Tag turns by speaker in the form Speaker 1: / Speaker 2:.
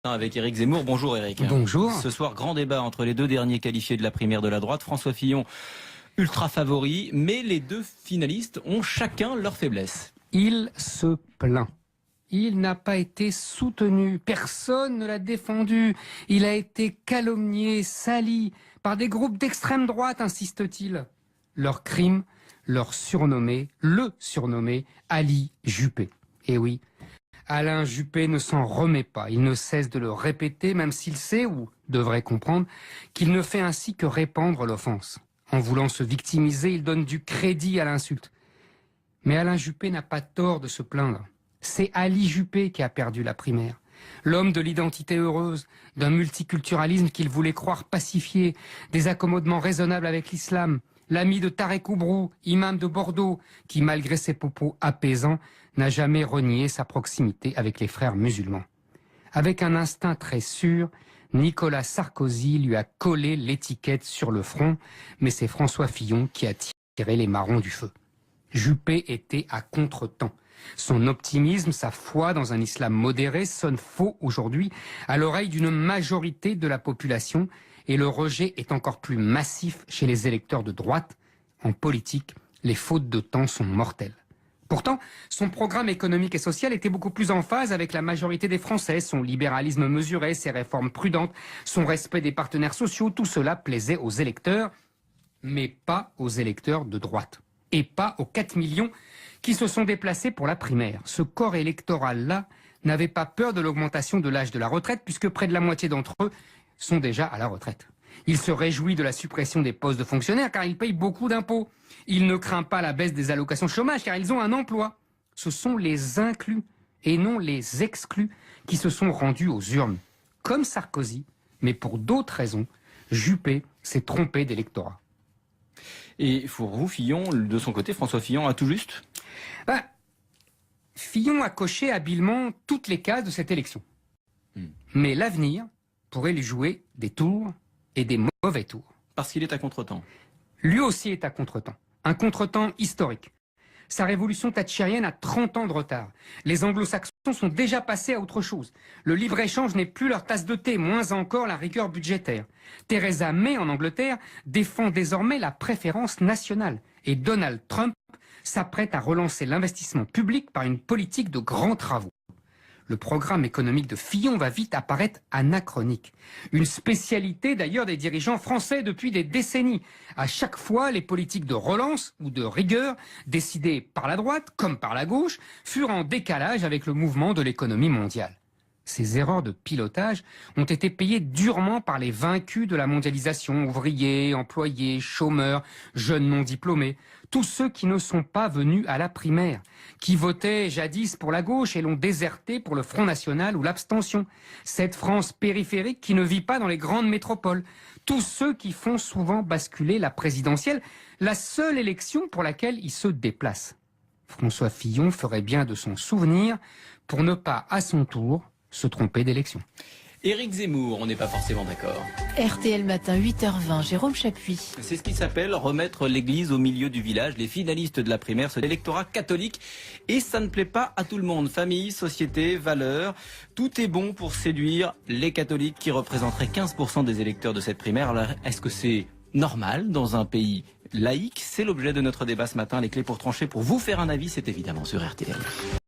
Speaker 1: Avec Éric Zemmour. Bonjour Éric.
Speaker 2: Bonjour.
Speaker 1: Ce soir, grand débat entre les deux derniers qualifiés de la primaire de la droite. François Fillon, ultra favori, mais les deux finalistes ont chacun leur faiblesse.
Speaker 2: Il se plaint. Il n'a pas été soutenu. Personne ne l'a défendu. Il a été calomnié, sali par des groupes d'extrême droite, insiste-t-il. Leur crime, leur surnommé, le surnommé Ali Juppé. Et oui, Alain Juppé ne s'en remet pas. Il ne cesse de le répéter, même s'il sait, ou devrait comprendre, qu'il ne fait ainsi que répandre l'offense. En voulant se victimiser, il donne du crédit à l'insulte. Mais Alain Juppé n'a pas tort de se plaindre. C'est Ali Juppé qui a perdu la primaire. L'homme de l'identité heureuse, d'un multiculturalisme qu'il voulait croire pacifié, des accommodements raisonnables avec l'islam, l'ami de Tarek Oubrou, imam de Bordeaux, qui, malgré ses propos apaisants, n'a jamais renié sa proximité avec les frères musulmans. Avec un instinct très sûr, Nicolas Sarkozy lui a collé l'étiquette sur le front, mais c'est François Fillon qui a tiré les marrons du feu. Juppé était à contre-temps. Son optimisme, sa foi dans un islam modéré sonne faux aujourd'hui à l'oreille d'une majorité de la population et le rejet est encore plus massif chez les électeurs de droite. En politique, les fautes de temps sont mortelles. Pourtant, son programme économique et social était beaucoup plus en phase avec la majorité des Français. Son libéralisme mesuré, ses réformes prudentes, son respect des partenaires sociaux, tout cela plaisait aux électeurs, mais pas aux électeurs de droite. Et pas aux 4 millions qui se sont déplacés pour la primaire. Ce corps électoral-là n'avait pas peur de l'augmentation de l'âge de la retraite, puisque près de la moitié d'entre eux sont déjà à la retraite. Il se réjouit de la suppression des postes de fonctionnaires car ils payent beaucoup d'impôts. Il ne craint pas la baisse des allocations chômage car ils ont un emploi. Ce sont les inclus et non les exclus qui se sont rendus aux urnes. Comme Sarkozy, mais pour d'autres raisons, Juppé s'est trompé d'électorat.
Speaker 1: Et pour vous, Fillon, de son côté, François Fillon a tout juste ?
Speaker 2: Fillon a coché habilement toutes les cases de cette élection. Mais l'avenir pourrait lui jouer des tours et des mauvais tours.
Speaker 1: Parce qu'il est à contre-temps.
Speaker 2: Lui aussi est à contre-temps. Un contre-temps historique. Sa révolution thatchérienne a 30 ans de retard. Les anglo-saxons sont déjà passés à autre chose. Le libre-échange n'est plus leur tasse de thé, moins encore la rigueur budgétaire. Theresa May, en Angleterre, défend désormais la préférence nationale. Et Donald Trump s'apprête à relancer l'investissement public par une politique de grands travaux. Le programme économique de Fillon va vite apparaître anachronique. Une spécialité d'ailleurs des dirigeants français depuis des décennies. À chaque fois, les politiques de relance ou de rigueur, décidées par la droite comme par la gauche, furent en décalage avec le mouvement de l'économie mondiale. Ces erreurs de pilotage ont été payées durement par les vaincus de la mondialisation, ouvriers, employés, chômeurs, jeunes non diplômés, tous ceux qui ne sont pas venus à la primaire, qui votaient jadis pour la gauche et l'ont déserté pour le Front National ou l'abstention. Cette France périphérique qui ne vit pas dans les grandes métropoles, tous ceux qui font souvent basculer la présidentielle, la seule élection pour laquelle ils se déplacent. François Fillon ferait bien de s'en souvenir pour ne pas, à son tour, se tromper d'élection.
Speaker 1: Éric Zemmour, on n'est pas forcément d'accord.
Speaker 3: RTL Matin, 8h20, Jérôme Chapuis.
Speaker 1: C'est ce qui s'appelle remettre l'église au milieu du village. Les finalistes de la primaire, c'est l'électorat catholique. Et ça ne plaît pas à tout le monde. Famille, société, valeurs, tout est bon pour séduire les catholiques qui représenteraient 15% des électeurs de cette primaire. Alors, est-ce que c'est normal dans un pays laïque? C'est l'objet de notre débat ce matin. Les clés pour trancher, pour vous faire un avis, c'est évidemment sur RTL.